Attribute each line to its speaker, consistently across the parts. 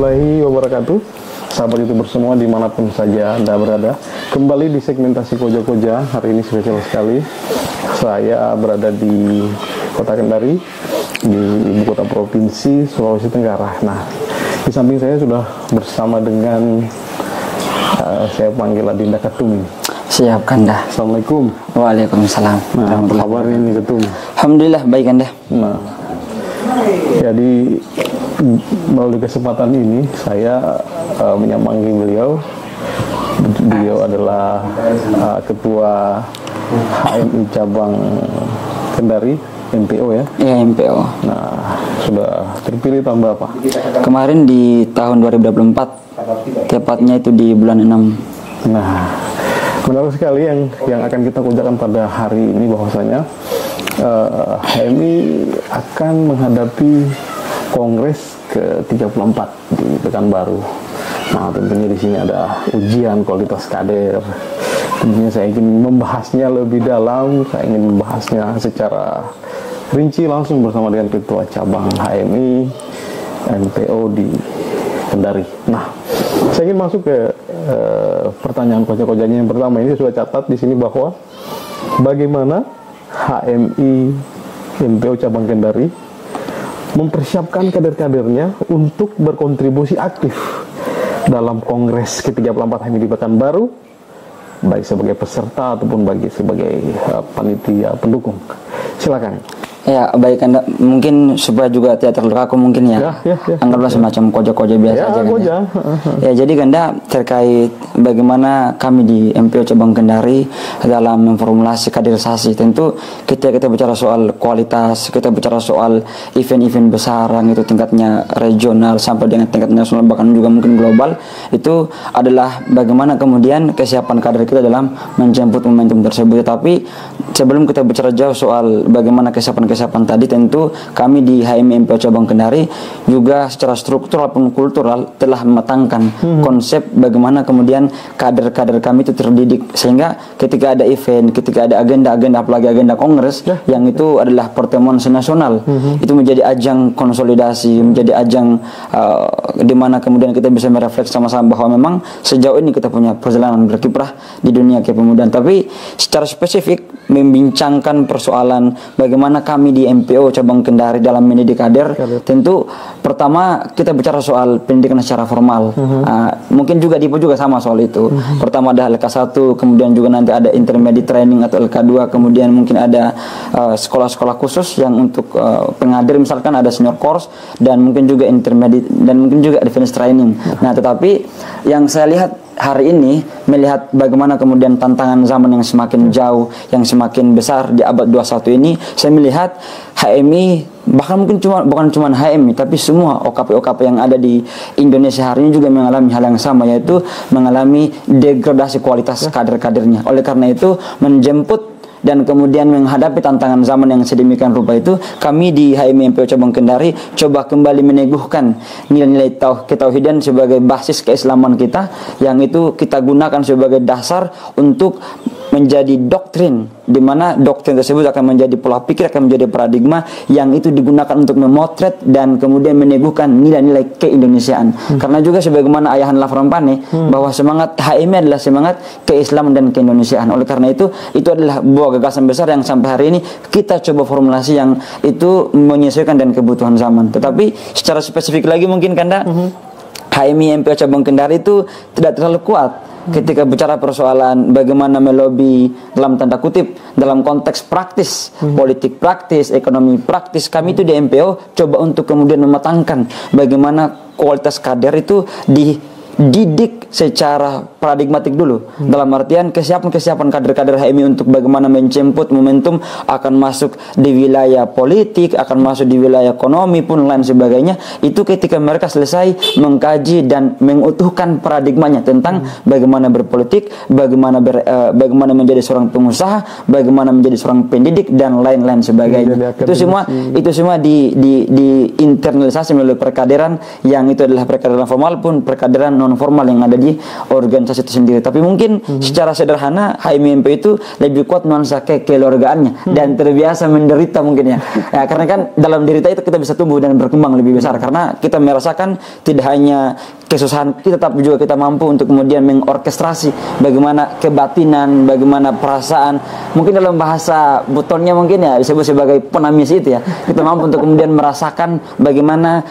Speaker 1: warahmatullahi wabarakatuh. Sahabat YouTuber semua dimanapun saja Anda berada, kembali di segmentasi Koja-Koja. Hari ini spesial sekali. Saya berada di Kota Kendari, di ibu kota provinsi Sulawesi Tenggara. Nah, di samping saya sudah bersama dengan saya panggil Adinda Ketum.
Speaker 2: Siap, Kanda.
Speaker 1: Assalamualaikum.
Speaker 2: Waalaikumsalam.
Speaker 1: Nah, apa kabar ini Ketum?
Speaker 2: Alhamdulillah baik, Kanda.
Speaker 1: Nah, jadi melalui kesempatan ini saya menyambangi beliau. Beliau adalah ketua HMI cabang Kendari, MPO ya?
Speaker 2: Iya, MPO.
Speaker 1: Nah, sudah terpilih tahun berapa?
Speaker 2: Kemarin di tahun 2024, tepatnya itu di bulan 6.
Speaker 1: Nah, menarik sekali yang akan kita kerjakan pada hari ini, bahwasanya HMI akan menghadapi Kongres ke-34 di Pekanbaru. Nah, tentunya di sini ada ujian kualitas kader. Tentunya saya ingin membahasnya lebih dalam, saya ingin membahasnya secara rinci langsung bersama dengan Ketua Cabang HMI MPO di Kendari. Nah, saya ingin masuk ke pertanyaan koja-kojanya yang pertama. Ini sudah catat di sini bahwa bagaimana HMI MPO Cabang Kendari mempersiapkan kader-kadernya untuk berkontribusi aktif dalam Kongres ke-34 HMI di Pekanbaru, baik sebagai peserta ataupun sebagai panitia pendukung. Silakan.
Speaker 2: Ya, baik, Kanda. Mungkin supaya juga tidak terlalu kaku mungkin ya. Anggaplah semacam koja-koja biasa aja, Kanda. Ya, jadi Kanda, terkait bagaimana kami di MPO Cabang Kendari dalam memformulasi kaderisasi, tentu ketika kita bicara soal kualitas, kita bicara soal event-event besar yang itu tingkatnya regional sampai dengan tingkat nasional, bahkan juga mungkin global, itu adalah bagaimana kemudian kesiapan kader kita dalam menjemput momentum tersebut. Tapi sebelum kita bicara jauh soal bagaimana kesiapan tadi, tentu kami di HMI MPO Cabang Kendari juga secara struktural maupun kultural telah mematangkan konsep bagaimana kemudian kader-kader kami itu terdidik, sehingga ketika ada event, ketika ada agenda-agenda, apalagi agenda kongres yang itu adalah pertemuan senasional, itu menjadi ajang konsolidasi, menjadi ajang di mana kemudian kita bisa merefleks sama-sama bahwa memang sejauh ini kita punya perjalanan berkiprah di dunia kepemudaan. Tapi secara spesifik membincangkan persoalan bagaimana kami di MPO Cabang Kendari dalam mendidik kader, tentu pertama kita bicara soal pendidikan secara formal. Mungkin juga Dipo juga sama soal itu. Pertama ada LK1, kemudian juga nanti ada intermediate training atau LK2, kemudian mungkin ada sekolah-sekolah khusus yang untuk pengadir, misalkan ada senior course, dan mungkin juga intermediate, dan mungkin juga advanced training. Nah, tetapi yang saya lihat hari ini, melihat bagaimana kemudian tantangan zaman yang semakin jauh, yang semakin besar di abad 21 ini, saya melihat HMI, bahkan mungkin bukan cuma HMI, tapi semua OKP-OKP yang ada di Indonesia hari ini juga mengalami hal yang sama, yaitu mengalami degradasi kualitas kader-kadernya. Oleh karena itu, menjemput dan kemudian menghadapi tantangan zaman yang sedemikian rupa itu, kami di HMI MPO Cabang Kendari coba kembali meneguhkan nilai-nilai ketauhidan sebagai basis keislaman kita, yang itu kita gunakan sebagai dasar untuk menjadi doktrin, di mana doktrin tersebut akan menjadi pola pikir, akan menjadi paradigma yang itu digunakan untuk memotret dan kemudian meneguhkan nilai-nilai keindonesiaan. Karena juga sebagaimana ayahan Laframpane bahwa semangat HMI adalah semangat keislaman dan keindonesiaan. Oleh karena itu adalah buah gagasan besar yang sampai hari ini kita coba formulasi yang itu menyesuaikan dengan kebutuhan zaman. Tetapi secara spesifik lagi mungkin, Kanda, HMI MPO Cabang Kendari itu tidak terlalu kuat ketika bicara persoalan bagaimana melobi dalam tanda kutip dalam konteks praktis, politik praktis, ekonomi praktis. Kami itu di MPO coba untuk kemudian mematangkan bagaimana kualitas kader itu dididik secara paradigmatik dulu, dalam artian kesiapan kader-kader HMI untuk bagaimana menjemput momentum akan masuk di wilayah politik, akan masuk di wilayah ekonomi pun lain sebagainya. Itu ketika mereka selesai mengkaji dan mengutuhkan paradigmanya tentang bagaimana berpolitik, bagaimana menjadi seorang pengusaha, bagaimana menjadi seorang pendidik dan lain-lain sebagainya. Itu semua di internalisasi melalui perkaderan, yang itu adalah perkaderan formal pun perkaderan non formal yang ada di organisasi itu sendiri. Tapi mungkin secara sederhana HMI MPO itu lebih kuat nuansa kekeluargaannya dan terbiasa menderita mungkin ya. Karena kan dalam derita itu kita bisa tumbuh dan berkembang lebih besar karena kita merasakan tidak hanya kesusahan kita, tapi juga kita mampu untuk kemudian mengorkestrasi bagaimana kebatinan, bagaimana perasaan. Mungkin dalam bahasa butonnya mungkin ya disebut sebagai penamis itu ya. Kita mampu untuk kemudian merasakan bagaimana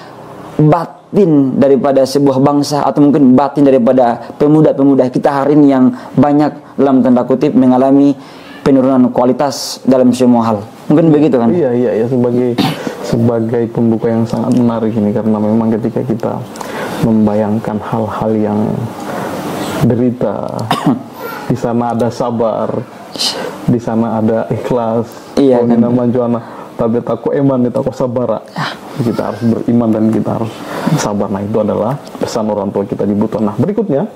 Speaker 2: batin daripada sebuah bangsa atau mungkin batin daripada pemuda-pemuda kita hari ini yang banyak dalam tanda kutip mengalami penurunan kualitas dalam semua hal. Mungkin begitu kan?
Speaker 1: Iya, sebagai pembuka yang sangat menarik ini karena memang ketika kita membayangkan hal-hal yang derita, di sana ada sabar, di sana ada ikhlas.
Speaker 2: Iya kan?
Speaker 1: Manjuana, tapi takut eman, takut sabar. Kita harus beriman dan kita harus sabar. Nah, itu adalah pesan orang tua kita di Buton. Nah, berikutnya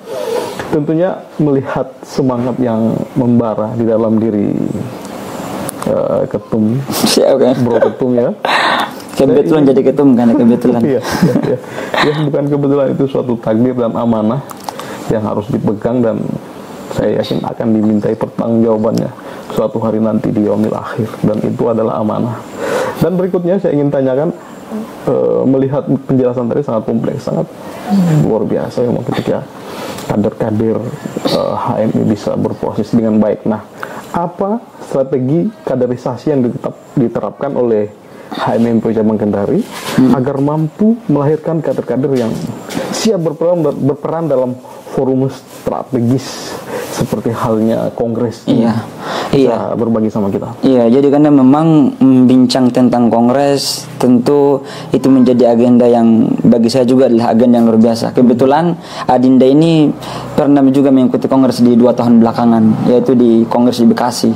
Speaker 1: tentunya melihat semangat yang membara di dalam diri ketum, bro ketum ya.
Speaker 2: Kebetulan jadi ketum kan, kebetulan.
Speaker 1: Iya. Ya, bukan kebetulan, itu suatu takdir dan amanah yang harus dipegang dan saya yakin akan dimintai pertanggungjawabannya suatu hari nanti di yaumil akhir, dan itu adalah amanah. Dan berikutnya saya ingin tanyakan, melihat penjelasan tadi sangat kompleks, sangat luar biasa ya, ketika kader-kader HMI bisa berproses dengan baik. Nah, apa strategi kaderisasi yang diterapkan oleh HMI MPO Cabang Kendari agar mampu melahirkan kader-kader yang siap berperan dalam forum strategis seperti halnya kongres ini? Iya, berbagi sama kita.
Speaker 2: Iya, jadi karena memang membincang tentang kongres tentu itu menjadi agenda yang bagi saya juga adalah agenda yang luar biasa. Kebetulan Adinda ini pernah juga mengikuti kongres di 2 tahun belakangan, yaitu di kongres di Bekasi.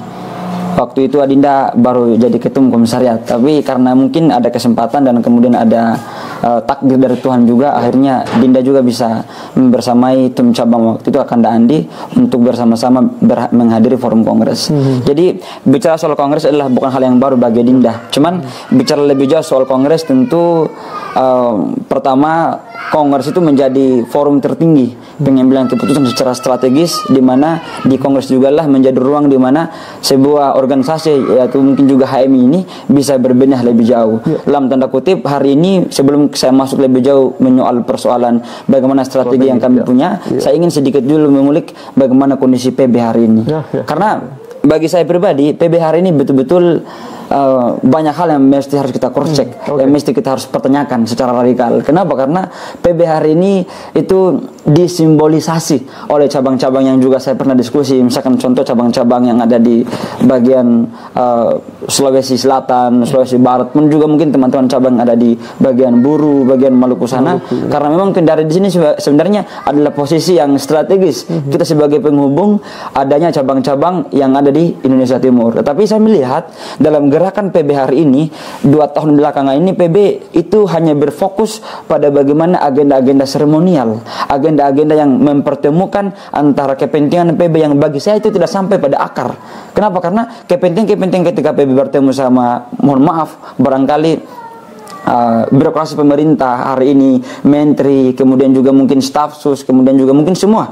Speaker 2: Waktu itu Adinda baru jadi ketum komisariat, tapi karena mungkin ada kesempatan dan kemudian ada takdir dari Tuhan juga, akhirnya Dinda juga bisa bersamai tim cabang waktu itu Akanda Andi untuk bersama-sama menghadiri forum kongres. Jadi bicara soal kongres adalah bukan hal yang baru bagi Dinda. Cuman bicara lebih jauh soal kongres tentu pertama kongres itu menjadi forum tertinggi pengambilan keputusan secara strategis, di mana di kongres juga lah menjadi ruang di mana sebuah organisasi yaitu mungkin juga HMI ini bisa berbenah lebih jauh. Dalam tanda kutip hari ini sebelum saya masuk lebih jauh menyoal persoalan bagaimana strategi yang kami punya, saya ingin sedikit dulu mengulik bagaimana kondisi PB hari ini. Karena bagi saya pribadi PB hari ini betul-betul banyak hal yang mesti harus kita cross check, yang mesti kita harus pertanyakan secara radikal. Kenapa? Karena PB hari ini itu disimbolisasi oleh cabang-cabang yang juga saya pernah diskusi. Misalkan contoh cabang-cabang yang ada di bagian Sulawesi Selatan, Sulawesi Barat, pun juga mungkin teman-teman cabang ada di bagian Buru, bagian Maluku sana. Karena memang Kendari di sini sebenarnya adalah posisi yang strategis. Kita sebagai penghubung adanya cabang-cabang yang ada di Indonesia Timur. Tetapi saya melihat dalam gerakan PB hari ini 2 tahun belakangan ini PB itu hanya berfokus pada bagaimana agenda-agenda seremonial, agenda-agenda yang mempertemukan antara kepentingan PB yang bagi saya itu tidak sampai pada akar. Kenapa? Karena kepentingan ketika PB bertemu sama, mohon maaf, barangkali birokrasi pemerintah hari ini, menteri, kemudian juga mungkin staf sus, kemudian juga mungkin semua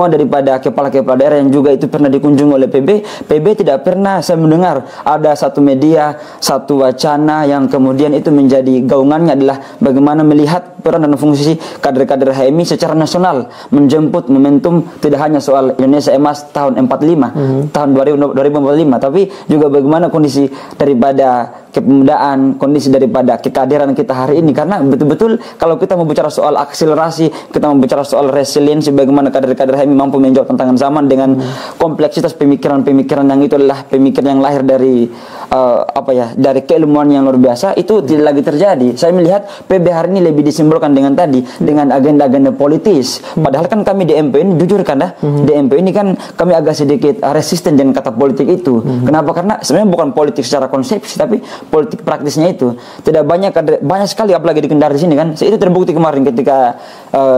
Speaker 2: daripada kepala-kepala daerah yang juga itu pernah dikunjungi oleh PB tidak pernah saya mendengar ada satu media, satu wacana yang kemudian itu menjadi gaungannya adalah bagaimana melihat peran dan fungsi kader-kader HMI secara nasional, menjemput momentum tidak hanya soal Indonesia Emas tahun 45, tahun 2045, tapi juga bagaimana kondisi daripada kepemudaan, kondisi daripada kehadiran kita hari ini. Karena betul-betul kalau kita mau bicara soal akselerasi, kita mau bicara soal resiliensi, bagaimana kader-kader HMI mampu menjawab tantangan zaman dengan kompleksitas pemikiran-pemikiran yang itu adalah pemikiran yang lahir dari dari keilmuan yang luar biasa, itu tidak lagi terjadi. Saya melihat PB hari ini lebih disimbolkan dengan dengan agenda-agenda politis. Padahal kan kami di MPO ini jujur kan di MPO ini kan kami agak sedikit resisten dengan kata politik itu. Kenapa? Karena sebenarnya bukan politik secara konsepsi, tapi politik praktisnya itu tidak banyak sekali, apalagi di Kendari sini kan. Itu terbukti kemarin ketika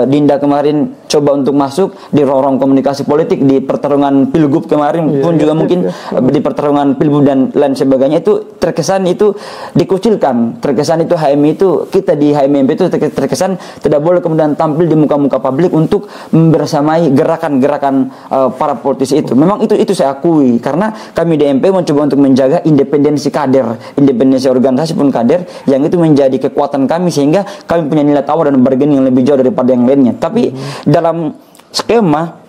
Speaker 2: Dinda kemarin coba untuk masuk di ruang komunikasi politik di pertarungan Pilgub kemarin pun juga mungkin di pertarungan Pilgub dan lain sebagainya, itu terkesan itu dikucilkan, terkesan itu HMI itu, kita di HMI itu terkesan tidak boleh kemudian tampil di muka-muka publik untuk membersamai gerakan-gerakan para politisi itu. Memang itu saya akui, karena kami di MP mencoba untuk menjaga independensi kader, independensi organisasi pun kader, yang itu menjadi kekuatan kami sehingga kami punya nilai tawar dan bargaining yang lebih jauh daripada yang lainnya. Tapi dalam skema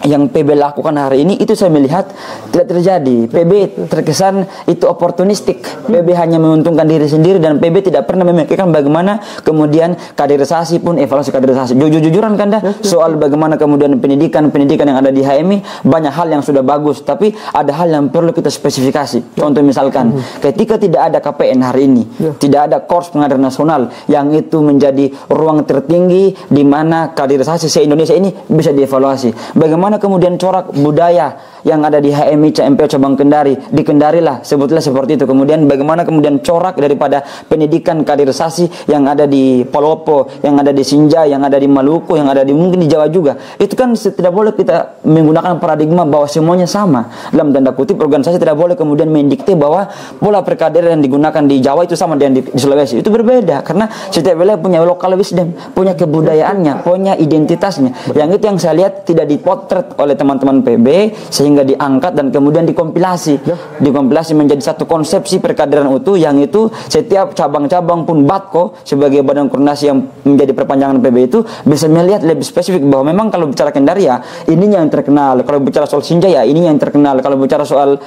Speaker 2: yang PB lakukan hari ini itu saya melihat tidak terjadi. PB terkesan itu oportunistik. PB hanya menguntungkan diri sendiri dan PB tidak pernah memikirkan bagaimana kemudian kaderisasi pun evaluasi kaderisasi. Jujur-jujuran kan dah soal bagaimana kemudian pendidikan yang ada di HMI, banyak hal yang sudah bagus, tapi ada hal yang perlu kita spesifikasi. Contoh misalkan ketika tidak ada KPN hari ini, tidak ada Korps Pengaдар Nasional yang itu menjadi ruang tertinggi di mana kaderisasi se-Indonesia ini bisa dievaluasi. Bagaimana kemudian corak budaya yang ada di HMI CMPO cabang Kendari, di Kendari lah sebutlah seperti itu. Kemudian bagaimana kemudian corak daripada pendidikan kaderisasi yang ada di Palopo, yang ada di Sinja, yang ada di Maluku, yang ada di mungkin di Jawa juga. Itu kan tidak boleh kita menggunakan paradigma bahwa semuanya sama. Dalam tanda kutip organisasi tidak boleh kemudian mendikte bahwa pola perkaderan yang digunakan di Jawa itu sama dengan di Sulawesi. Itu berbeda karena setiap wilayah punya local wisdom, punya kebudayaannya, punya identitasnya. Yang itu yang saya lihat tidak dipotret oleh teman-teman PB sehingga diangkat dan kemudian dikompilasi menjadi satu konsepsi perkaderan utuh, yang itu setiap cabang-cabang pun Batko sebagai badan koordinasi yang menjadi perpanjangan PB itu bisa melihat lebih spesifik bahwa memang kalau bicara Kendari ya ini yang terkenal, kalau bicara soal Sinja ya ini yang terkenal, kalau bicara soal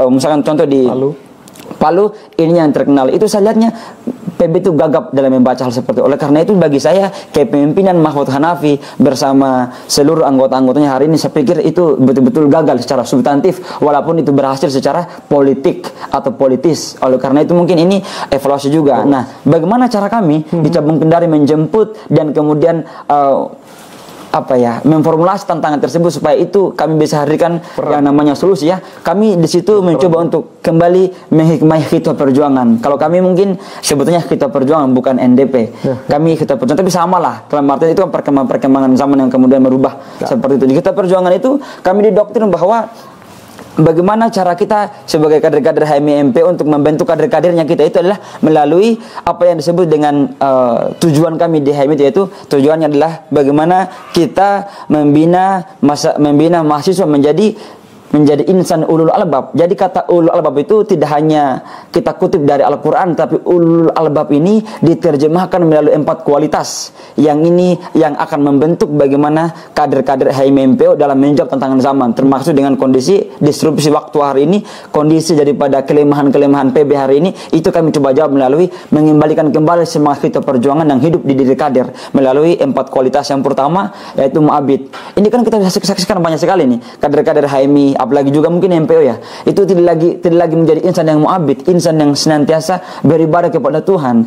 Speaker 2: misalkan contoh di Palu ini yang terkenal. Itu saya lihatnya PB itu gagap dalam membaca hal seperti itu. Oleh karena itu bagi saya kepemimpinan Mahfud Hanafi bersama seluruh anggota-anggotanya hari ini, saya pikir itu betul-betul gagal secara substantif walaupun itu berhasil secara politik atau politis. Oleh karena itu mungkin ini evaluasi juga. Nah, bagaimana cara kami di cabang Kendari menjemput dan kemudian memformulasi tantangan tersebut supaya itu kami bisa hadirkan yang namanya solusi ya. Kami di situ mencoba untuk kembali menghikmati Khitbah Perjuangan. Kalau kami mungkin sebetulnya Khitbah Perjuangan bukan NDP. Kami Khitbah Perjuangan tapi samalah. Dalam artian itu perkembangan zaman yang kemudian merubah seperti itu. Di Khitbah Perjuangan itu kami didoktrin bahwa bagaimana cara kita sebagai kader-kader HMI MP untuk membentuk kader-kadernya kita itu adalah melalui apa yang disebut dengan tujuan kami di HMI, yaitu tujuannya adalah bagaimana kita membina mahasiswa menjadi insan ulul albab. Jadi kata ulul albab itu tidak hanya kita kutip dari Al-Quran, tapi ulul albab ini diterjemahkan melalui 4 kualitas yang ini yang akan membentuk bagaimana kader-kader HMI MPO dalam menjawab tantangan zaman, termasuk dengan kondisi disrupsi waktu hari ini, kondisi daripada kelemahan-kelemahan PB hari ini. Itu kami coba jawab melalui mengembalikan kembali semangat kita perjuangan yang hidup di diri kader melalui 4 kualitas. Yang pertama yaitu mu'abid. Ini kan kita bisa saksikan banyak sekali nih kader-kader HMI, apalagi juga mungkin MPO ya, itu tidak lagi menjadi insan yang mu'abid, insan yang senantiasa beribadah kepada Tuhan.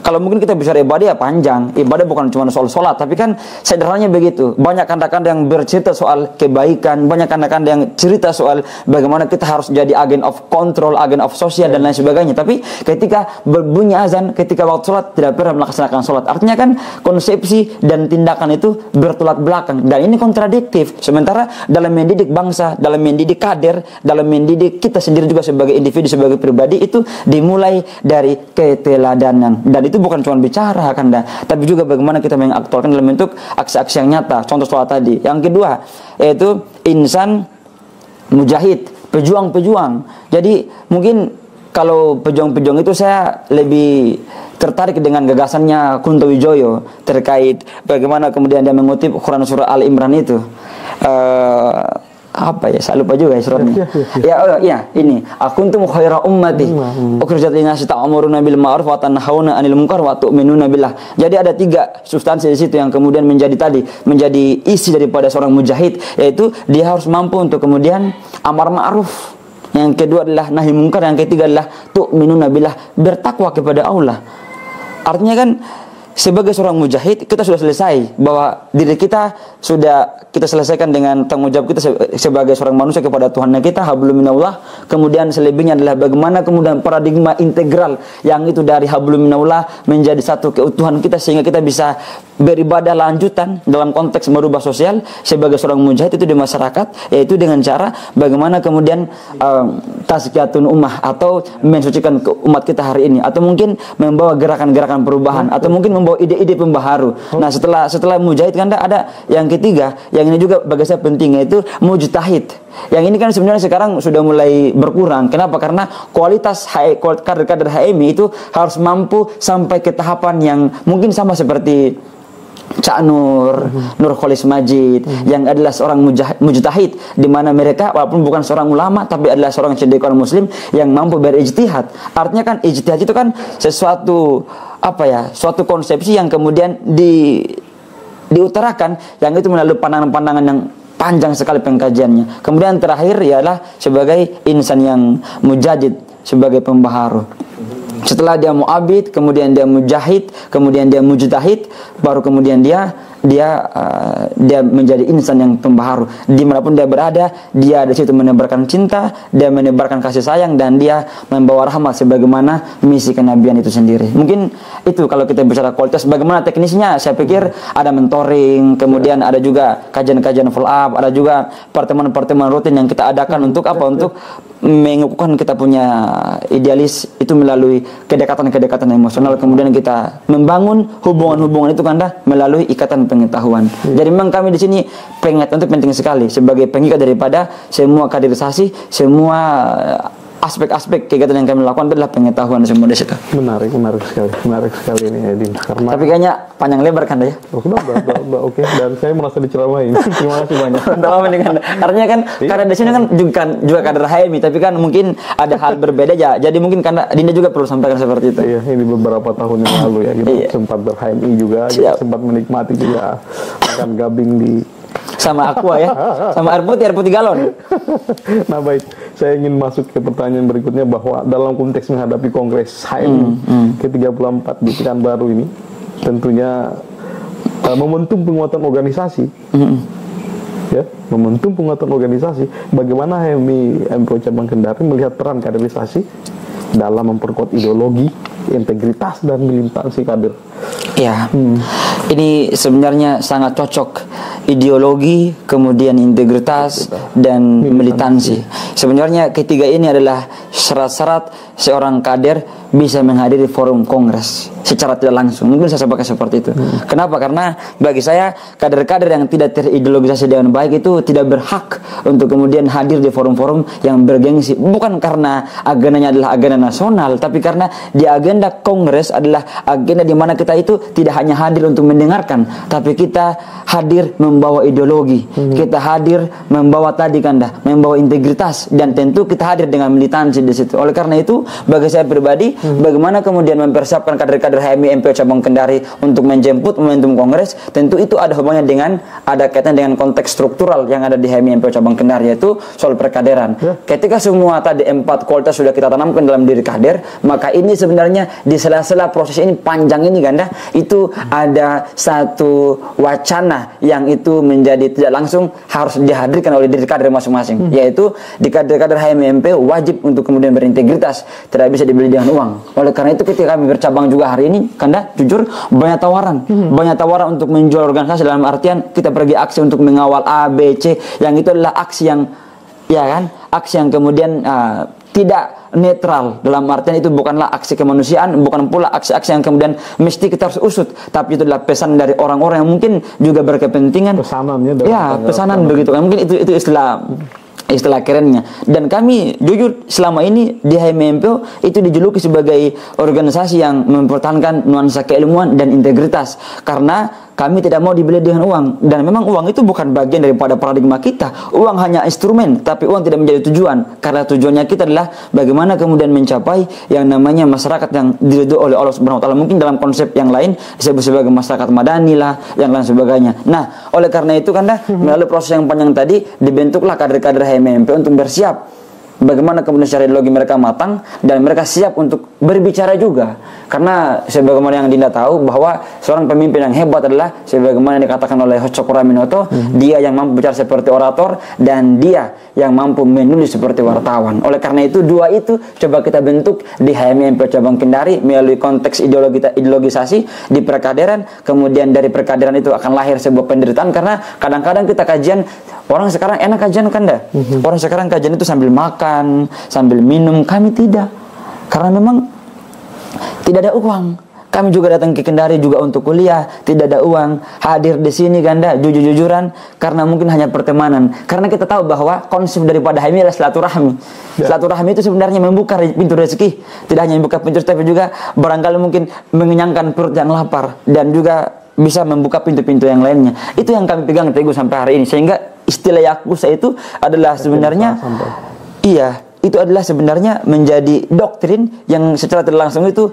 Speaker 2: Kalau mungkin kita bicara ibadah ya panjang, ibadah bukan cuma soal sholat, tapi kan sederhananya begitu. Banyak kanda-kanda yang bercerita soal kebaikan, banyak kanda-kanda yang cerita soal bagaimana kita harus jadi agen of control, agen of sosial dan lain sebagainya. Tapi ketika berbunyi azan, ketika waktu sholat tidak pernah melaksanakan sholat. Artinya kan konsepsi dan tindakan itu bertolak belakang dan ini kontradiktif. Sementara dalam mendidik bangsa, dalam mendidik kader, dalam mendidik kita sendiri juga sebagai individu, sebagai pribadi itu dimulai dari keteladanan. Dan itu bukan cuma bicara kan, tapi juga bagaimana kita mengaktualkan dalam bentuk aksi-aksi yang nyata. Contoh soal tadi. Yang kedua yaitu insan mujahid, pejuang-pejuang. Jadi mungkin kalau pejuang-pejuang itu saya lebih tertarik dengan gagasannya Kunto Wijoyo terkait bagaimana kemudian dia mengutip Quran surah Al Imran itu. Saya lupa juga ya suratnya. Ini akuntum khaira ummati ukhrijat linnasi ta'muruna bil ma'ruf wa tanhauna 'anil munkar wa tu'minuna billah. Jadi ada 3 substansi di situ yang kemudian menjadi isi daripada seorang mujahid, yaitu dia harus mampu untuk kemudian amar ma'ruf. Yang kedua adalah nahi munkar, yang ketiga adalah tu'minuna billah, bertakwa kepada Allah. Artinya kan sebagai seorang mujahid kita sudah selesai, bahwa diri kita sudah kita selesaikan dengan tanggung jawab kita sebagai seorang manusia kepada Tuhan kita, hablum minallah. Kemudian selebihnya adalah bagaimana kemudian paradigma integral yang itu dari hablum minallah menjadi satu keutuhan kita, sehingga kita bisa beribadah lanjutan dalam konteks merubah sosial sebagai seorang mujahid itu di masyarakat, yaitu dengan cara bagaimana kemudian tazkiyatun ummah, atau mensucikan umat kita hari ini, atau mungkin membawa gerakan-gerakan perubahan, atau mungkin membawa ide-ide pembaharu. Nah, setelah mujahid kan ada yang ketiga, yang ini juga bagi saya penting, yaitu mujtahid. Yang ini kan sebenarnya sekarang sudah mulai berkurang. Kenapa? Karena kualitas kader-kader HMI itu harus mampu sampai ke tahapan yang mungkin sama seperti Cak Nur, Nur Kholis Majid, yang adalah seorang mujtahid, di mana mereka walaupun bukan seorang ulama tapi adalah seorang cendekiawan muslim yang mampu berijtihad. Artinya kan ijtihad itu kan sesuatu suatu konsepsi yang kemudian diutarakan, yang itu melalui pandangan-pandangan yang panjang sekali pengkajiannya. Kemudian terakhir ialah sebagai insan yang mujadid, sebagai pembaharu. Setelah dia mu'abid, kemudian dia mujahid, kemudian dia mujtahid, baru kemudian dia menjadi insan yang pembaharu. Dimanapun dia berada, dia di situ menebarkan cinta, dia menebarkan kasih sayang, dan dia membawa rahmat sebagaimana misi kenabian itu sendiri. Mungkin itu kalau kita bicara kualitas. Bagaimana teknisnya? Saya pikir ada mentoring, kemudian ada juga kajian-kajian follow up, ada juga pertemuan-pertemuan rutin yang kita adakan untuk apa? Untuk mengukuhkan kita punya idealis itu melalui kedekatan-kedekatan emosional, kemudian kita membangun hubungan-hubungan itu kan melalui ikatan pengetahuan. Jadi memang kami di sini pengetahuan itu penting sekali sebagai pengikat daripada semua kaderisasi, semua aspek-aspek kegiatan yang kami lakukan adalah pengetahuan semua di situ.
Speaker 1: Menarik sekali ini Edin. Karena
Speaker 2: tapi kayaknya panjang lebar kan ya?
Speaker 1: Oke. Dan saya merasa diceramain. Terima kasih banyak.
Speaker 2: Artinya kan karena di sini kan juga kader HMI, tapi kan mungkin ada hal berbeda ya. Jadi mungkin karena Dinda juga perlu sampaikan seperti itu.
Speaker 1: Iya, ini beberapa tahun yang lalu ya kita sempat ber-HMI juga, kita sempat menikmati juga makan gabing di
Speaker 2: sama Aqua ya, sama air putih galon.
Speaker 1: Nah baik, saya ingin masuk ke pertanyaan berikutnya, bahwa dalam konteks menghadapi Kongres HMI ke-34 di Pekanbaru ini, tentunya momentum penguatan organisasi, ya, momentum penguatan organisasi, bagaimana HMI MPO Cabang Kendari melihat peran kaderisasi dalam memperkuat ideologi, integritas, dan militansi kader.
Speaker 2: Ya, ini sebenarnya sangat cocok, ideologi, kemudian integritas, dan militansi. Sebenarnya ketiga ini adalah syarat-syarat seorang kader bisa menghadiri forum kongres secara tidak langsung. Mungkin saya pakai seperti itu. Kenapa? Karena bagi saya kader-kader yang tidak terideologisasi dengan baik itu tidak berhak untuk kemudian hadir di forum-forum yang bergengsi. Bukan karena agendanya adalah agenda nasional, tapi karena di agenda kongres adalah agenda di mana kita itu tidak hanya hadir untuk mendengarkan, tapi kita hadir membawa ideologi, kita hadir membawa membawa integritas, dan tentu kita hadir dengan militansi di situ. Oleh karena itu, bagi saya pribadi, bagaimana kemudian mempersiapkan kader-kader HMI MPO Cabang Kendari untuk menjemput momentum kongres, tentu itu ada hubungannya dengan, ada kaitan dengan konteks struktural yang ada di HMI MPO Cabang Kendari, yaitu soal perkaderan. Ketika semua tadi 4 kualitas sudah kita tanamkan dalam diri kader, maka ini sebenarnya di sela-sela proses ini panjang ini itu ada satu wacana yang itu menjadi tidak langsung harus dihadirkan oleh diri kader masing-masing, yaitu di kader-kader HMI MPO wajib untuk kemudian berintegritas, tidak bisa dibeli dengan uang. Oleh karena itu ketika kami bercabang juga hari ini, jujur banyak tawaran untuk menjual organisasi, dalam artian kita pergi aksi untuk mengawal A, B, C, yang itu adalah aksi yang aksi yang kemudian tidak netral, dalam artian itu bukanlah aksi kemanusiaan, bukan pula aksi-aksi yang kemudian mesti kita harus usut, tapi itu adalah pesan dari orang-orang yang mungkin juga berkepentingan, pesanan begitu kan, mungkin itu istilah kerennya. Dan kami jujur selama ini di HMI MPO itu dijuluki sebagai organisasi yang mempertahankan nuansa keilmuan dan integritas, karena kami tidak mau dibeli dengan uang. Dan memang uang itu bukan bagian daripada paradigma kita. Uang hanya instrumen, tapi uang tidak menjadi tujuan. Karena tujuannya kita adalah bagaimana kemudian mencapai yang namanya masyarakat yang diridhoi oleh Allah Subhanahu wa taala. Mungkin dalam konsep yang lain disebut sebagai masyarakat madani lah, yang lain sebagainya. Nah, oleh karena itu melalui proses yang panjang tadi dibentuklah kader-kader HMI MPO untuk bersiap bagaimana kemudian secara ideologi mereka matang dan mereka siap untuk berbicara juga. Karena sebagaimana yang Dinda tahu bahwa seorang pemimpin yang hebat adalah sebagaimana dikatakan oleh Cokroaminoto, dia yang mampu bicara seperti orator dan dia yang mampu menulis seperti wartawan. Oleh karena itu dua itu coba kita bentuk di HMI MPO Cabang Kendari melalui konteks ideologisasi di perkaderan, kemudian dari perkaderan itu akan lahir sebuah penderitaan karena kadang-kadang kita kajian, orang sekarang enak kajian kan dah. Orang sekarang kajian itu sambil makan, sambil minum, kami tidak. Karena memang tidak ada uang. Kami juga datang ke Kendari juga untuk kuliah, tidak ada uang. Hadir di sini ganda jujur-jujuran karena mungkin hanya pertemanan. Karena kita tahu bahwa konsep daripada HMI adalah silaturahmi. Silaturahmi itu sebenarnya membuka pintu rezeki. Tidak hanya membuka pintu tapi juga barangkali mungkin mengenyangkan perut yang lapar dan juga bisa membuka pintu-pintu yang lainnya. Itu yang kami pegang teguh sampai hari ini. Sehingga istilah Yakuza itu adalah sebenarnya itu adalah sebenarnya menjadi doktrin yang secara tidak langsung itu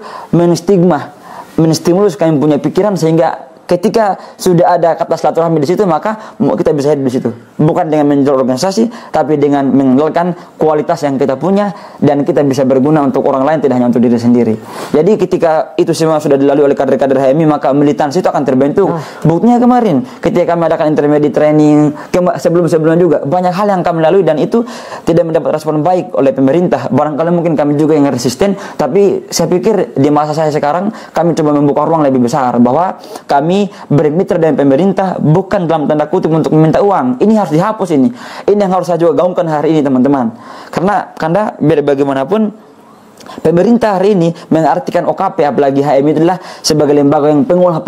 Speaker 2: menstimulus kami punya pikiran sehingga ketika sudah ada kata silaturahmi di situ maka kita bisa hidup di situ. Bukan dengan menjual organisasi tapi dengan mengenalkan kualitas yang kita punya dan kita bisa berguna untuk orang lain tidak hanya untuk diri sendiri. Jadi ketika itu semua sudah dilalui oleh kader-kader HMI maka militansi itu akan terbentuk. Buktinya kemarin ketika kami adakan intermediate training sebelum-sebelumnya juga banyak hal yang kami lalui dan itu tidak mendapat respon baik oleh pemerintah. Barangkali mungkin kami juga yang resisten tapi saya pikir di masa saya sekarang kami coba membuka ruang lebih besar bahwa kami bermitra dengan pemerintah bukan dalam tanda kutip untuk meminta uang. Ini harus dihapus ini. Ini yang harus saya juga gaungkan hari ini teman-teman. Karena biar bagaimanapun pemerintah hari ini mengartikan OKP apalagi HMI itu adalah sebagai lembaga yang pengolah.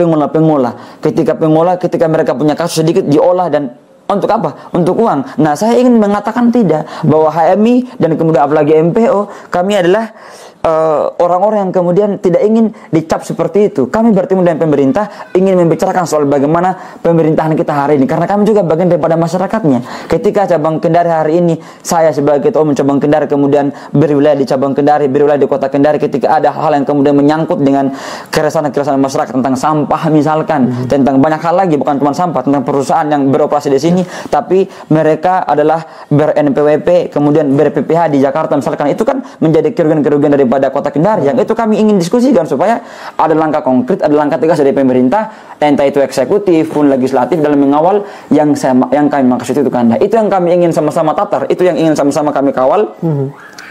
Speaker 2: Ketika mereka punya kasus sedikit diolah dan untuk apa? Untuk uang. Nah, saya ingin mengatakan tidak bahwa HMI dan kemudian apalagi MPO kami adalah orang-orang yang kemudian tidak ingin dicap seperti itu. Kami bertemu dengan pemerintah ingin membicarakan soal bagaimana pemerintahan kita hari ini karena kami juga bagian daripada masyarakatnya. Ketika cabang Kendari hari ini saya sebagai ketua umum cabang Kendari kemudian berwilayah di cabang Kendari, berwilayah di kota Kendari, ketika ada hal yang kemudian menyangkut dengan keresahan masyarakat tentang sampah misalkan, tentang banyak hal lagi bukan cuma sampah, tentang perusahaan yang beroperasi di sini tapi mereka adalah ber-NPWP kemudian ber-PPH di Jakarta misalkan, itu kan menjadi kerugian-kerugian dari pada kota Kendari yang itu kami ingin diskusikan supaya ada langkah konkret, ada langkah tegas dari pemerintah, entah itu eksekutif pun legislatif dalam mengawal yang kami maksud itu kan. Itu yang kami ingin sama-sama tatar, itu yang ingin sama-sama kami kawal.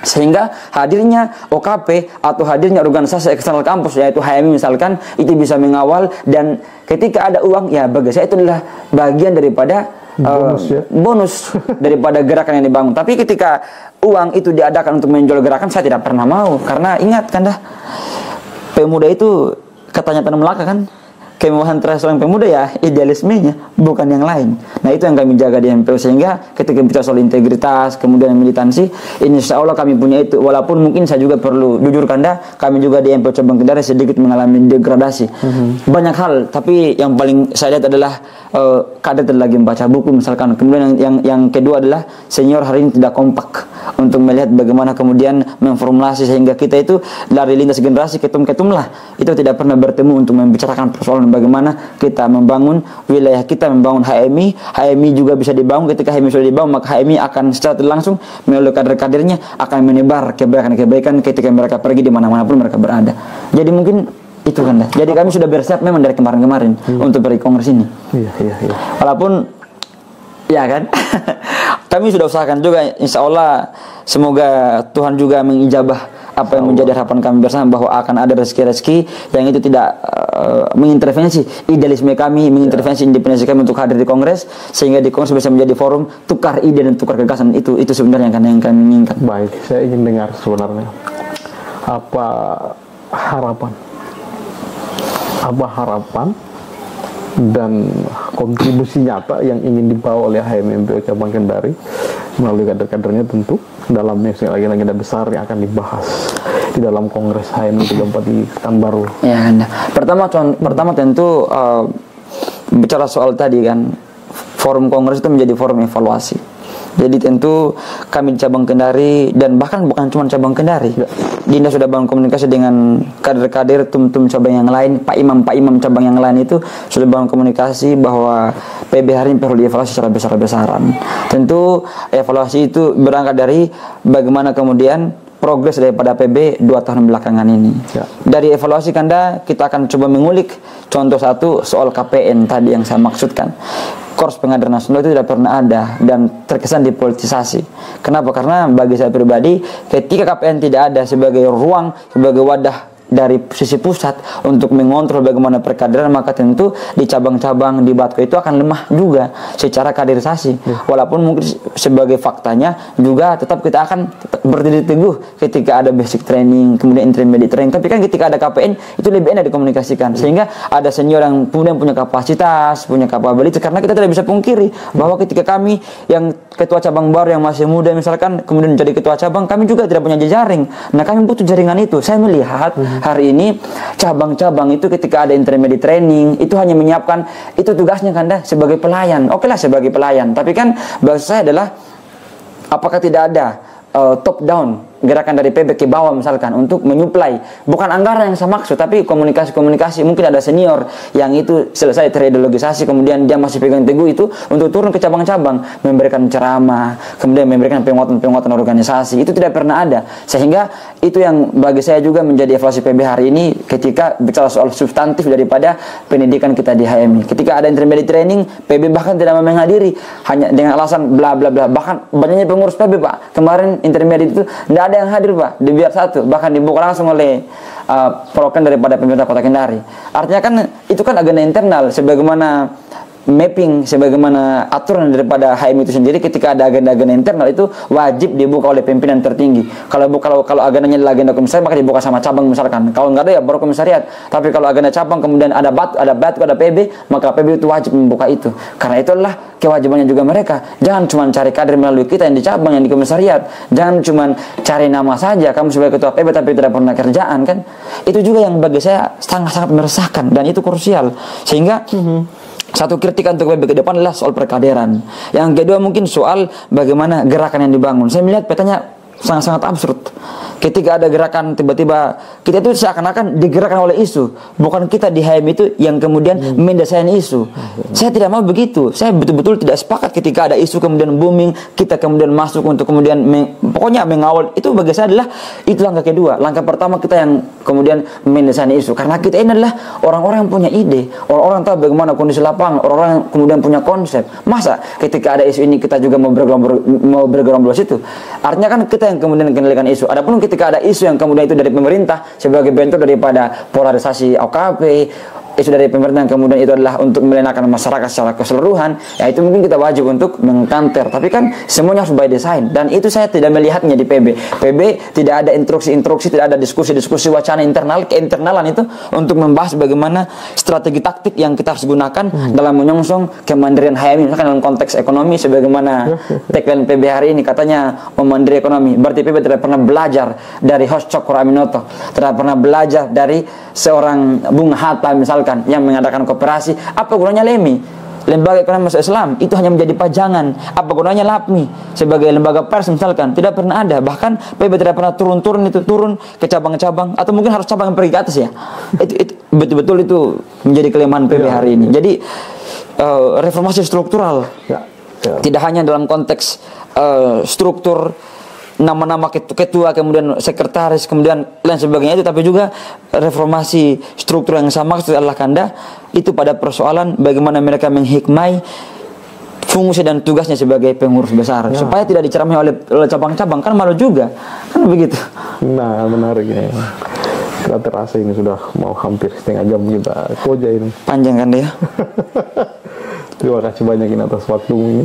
Speaker 2: Sehingga hadirnya OKP atau hadirnya organisasi eksternal kampus yaitu HMI misalkan itu bisa mengawal dan ketika ada uang ya bagi saya itu adalah bagian daripada bonus daripada gerakan yang dibangun. Tapi ketika uang itu diadakan untuk menjual gerakan saya tidak pernah mau karena ingat kan dah pemuda itu katanya tanam Melaka kan, kemewahan terakhir seorang pemuda ya idealismenya bukan yang lain. Nah itu yang kami jaga di MPO sehingga ketika bicara soal integritas kemudian militansi insya Allah kami punya itu walaupun mungkin saya juga perlu jujur kanda kami juga di MPO Cabang Kendari sedikit mengalami degradasi banyak hal tapi yang paling saya lihat adalah kader tidak lagi membaca buku misalkan kemudian yang kedua adalah senior hari ini tidak kompak untuk melihat bagaimana kemudian memformulasi sehingga kita itu dari lintas generasi ketum-ketum lah itu tidak pernah bertemu untuk membicarakan persoalan bagaimana kita membangun wilayah kita, membangun HMI juga bisa dibangun. Ketika HMI sudah dibangun maka HMI akan secara tidak langsung melalui kader-kadernya akan menebar kebaikan-kebaikan ketika mereka pergi di mana-mana pun mereka berada. Jadi mungkin itu kan. Jadi kami sudah bersiap memang dari kemarin-kemarin untuk pergi kongres ini. Iya. Walaupun ya kan kami sudah usahakan juga insya Allah semoga Tuhan juga mengijabah apa yang menjadi harapan kami bersama bahwa akan ada rezeki-rezeki yang itu tidak mengintervensi idealisme kami, mengintervensi independensi kami untuk hadir di kongres sehingga di kongres bisa menjadi forum tukar ide dan tukar gagasan. Itu sebenarnya kan yang kami inginkan.
Speaker 1: Baik, saya ingin dengar sebenarnya apa harapan dan kontribusi nyata yang ingin dibawa oleh HMI MPO Cabang Kendari melalui kader-kadernya tentu dalam agenda besar yang akan dibahas di dalam Kongres HMI 34 di Pekanbaru.
Speaker 2: Ya, pertama tentu bicara soal tadi kan forum kongres itu menjadi forum evaluasi. Jadi tentu kami di cabang Kendari, dan bahkan bukan cuma cabang Kendari, Dinda sudah bangun komunikasi dengan kader-kader tum-tum cabang yang lain, Pak Imam cabang yang lain itu sudah bangun komunikasi bahwa PB hari ini perlu dievaluasi secara besar-besaran. Tentu evaluasi itu berangkat dari bagaimana kemudian progres daripada PB 2 tahun belakangan ini. Dari evaluasi Kanda, kita akan coba mengulik contoh satu soal KPN tadi yang saya maksudkan. Korps Pengadaan Nasional itu tidak pernah ada dan terkesan dipolitisasi. Kenapa? Karena bagi saya pribadi, ketika KPN tidak ada sebagai ruang, sebagai wadah dari sisi pusat untuk mengontrol bagaimana perkaderan, maka tentu di cabang-cabang di Batko itu akan lemah juga secara kaderisasi. Walaupun mungkin sebagai faktanya juga tetap kita akan berdiri teguh ketika ada basic training, kemudian intermediate training. Tapi kan ketika ada KPN itu lebih enak dikomunikasikan, sehingga ada senior yang kemudian punya kapasitas, punya kapabilitas. Karena kita tidak bisa pungkiri bahwa ketika kami yang ketua cabang baru yang masih muda misalkan kemudian menjadi ketua cabang, kami juga tidak punya jejaring. Nah, kami butuh jaringan itu. Saya melihat hari ini cabang-cabang itu ketika ada intermediate training itu hanya menyiapkan, itu tugasnya Kanda sebagai pelayan. Oke lah sebagai pelayan, tapi kan bagi saya adalah apakah tidak ada top down gerakan dari PB ke bawah misalkan untuk menyuplai, bukan anggaran yang saya maksud, tapi komunikasi-komunikasi. Mungkin ada senior yang itu selesai terideologisasi, kemudian dia masih pegang teguh itu untuk turun ke cabang-cabang, memberikan ceramah, kemudian memberikan penguatan-penguatan organisasi. Itu tidak pernah ada, sehingga itu yang bagi saya juga menjadi evaluasi PB hari ini ketika bicara soal substantif daripada pendidikan kita di HMI. Ketika ada intermediate training, PB bahkan tidak mau menghadiri hanya dengan alasan bla bla bla. Bahkan banyaknya pengurus PB, Pak, kemarin intermediate itu tidak ada yang hadir, Pak, dibiar satu, bahkan dibuka langsung oleh program daripada pemerintah Kota Kendari. Artinya kan itu kan agenda internal, sebagaimana mapping, sebagaimana aturan daripada HMI itu sendiri. Ketika ada agenda-agenda internal itu wajib dibuka oleh pimpinan tertinggi. Kalau agendanya adalah agenda komisariat, maka dibuka sama cabang misalkan. Kalau nggak ada ya baru komisariat. Tapi kalau agenda cabang kemudian ada BATKO, ada PB, maka PB itu wajib membuka itu. Karena itu adalah kewajibannya juga mereka. Jangan cuma cari kader melalui kita yang di cabang, yang di komisariat. Jangan cuma cari nama saja kamu sebagai ketua PB tapi tidak pernah kerjaan, kan. Itu juga yang bagi saya sangat-sangat meresahkan, dan itu krusial. Sehingga satu kritik untuk PB ke depan adalah soal perkaderan. Yang kedua mungkin soal bagaimana gerakan yang dibangun. Saya melihat petanya sangat-sangat absurd. Ketika ada gerakan, tiba-tiba kita itu seakan-akan digerakkan oleh isu. Bukan kita di HMI itu yang kemudian mendesain isu. Saya tidak mau begitu. Saya betul-betul tidak sepakat ketika ada isu kemudian booming, kita kemudian masuk untuk kemudian pokoknya mengawal. Itu bagi saya adalah itu langkah kedua. Langkah pertama kita yang kemudian mendesain isu. Karena kita ini adalah orang-orang yang punya ide, orang-orang tahu bagaimana kondisi lapangan, orang-orang yang kemudian punya konsep. Masa ketika ada isu ini kita juga mau bergerombol situ? Artinya kan kita yang kemudian kendalikan isu. Adapun ketika ada isu yang kemudian itu dari pemerintah sebagai bentuk daripada polarisasi OKP, isu dari pemerintah yang kemudian itu adalah untuk melenakan masyarakat secara keseluruhan, ya itu mungkin kita wajib untuk mengkanter. Tapi kan semuanya harus by design, dan itu saya tidak melihatnya di PB. PB tidak ada instruksi-instruksi, tidak ada diskusi-diskusi wacana internal, keinternal itu untuk membahas bagaimana strategi taktik yang kita harus gunakan dalam menyongsong kemandirian HMI. Misalkan dalam konteks ekonomi, sebagaimana tagline PB hari ini katanya memandiri ekonomi. Berarti PB tidak pernah belajar dari host Cokro Aminoto, tidak pernah belajar dari seorang Bung Hatta misalkan yang mengadakan kooperasi. Apa gunanya LEMI, Lembaga Ekonomi Masyarakat Islam, itu hanya menjadi pajangan? Apa gunanya LAPMI sebagai lembaga pers misalkan? Tidak pernah ada. Bahkan PB tidak pernah turun ke cabang-cabang, atau mungkin harus cabang yang pergi ke atas ya. Itu betul-betul itu menjadi kelemahan PB hari ini. Jadi reformasi struktural tidak hanya dalam konteks struktur nama-nama ketua, kemudian sekretaris, kemudian lain sebagainya itu, tapi juga reformasi struktur yang sama maksud adalah Kanda itu pada persoalan bagaimana mereka menghikmai fungsi dan tugasnya sebagai pengurus besar, supaya tidak diceramahi oleh cabang-cabang, kan malu juga, kan begitu.
Speaker 1: Nah, menarik ya. Kita terasa ini sudah mau hampir setengah jam kita koja ini.
Speaker 2: Panjang kan ya.
Speaker 1: Terima kasih banyak ini atas waktu ini,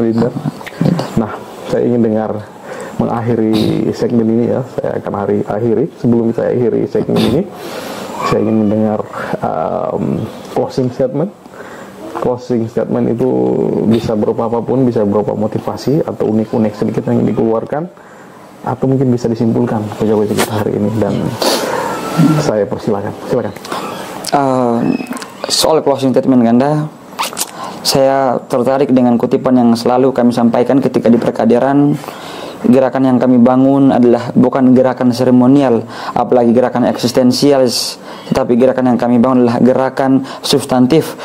Speaker 1: Linda. Nah, saya ingin mengakhiri segmen ini ya. Saya akan akhiri. Sebelum saya akhiri segmen ini, saya ingin mendengar closing statement. Closing statement itu bisa berupa apapun, bisa berupa motivasi atau unik-unik sedikit yang dikeluarkan, atau mungkin bisa disimpulkan koja-koja kita hari ini, dan saya persilakan. Silakan.
Speaker 2: Soal closing statement Anda, saya tertarik dengan kutipan yang selalu kami sampaikan ketika di Perkadiran. Gerakan yang kami bangun adalah bukan gerakan seremonial, apalagi gerakan eksistensialis, tetapi gerakan yang kami bangun adalah gerakan substantif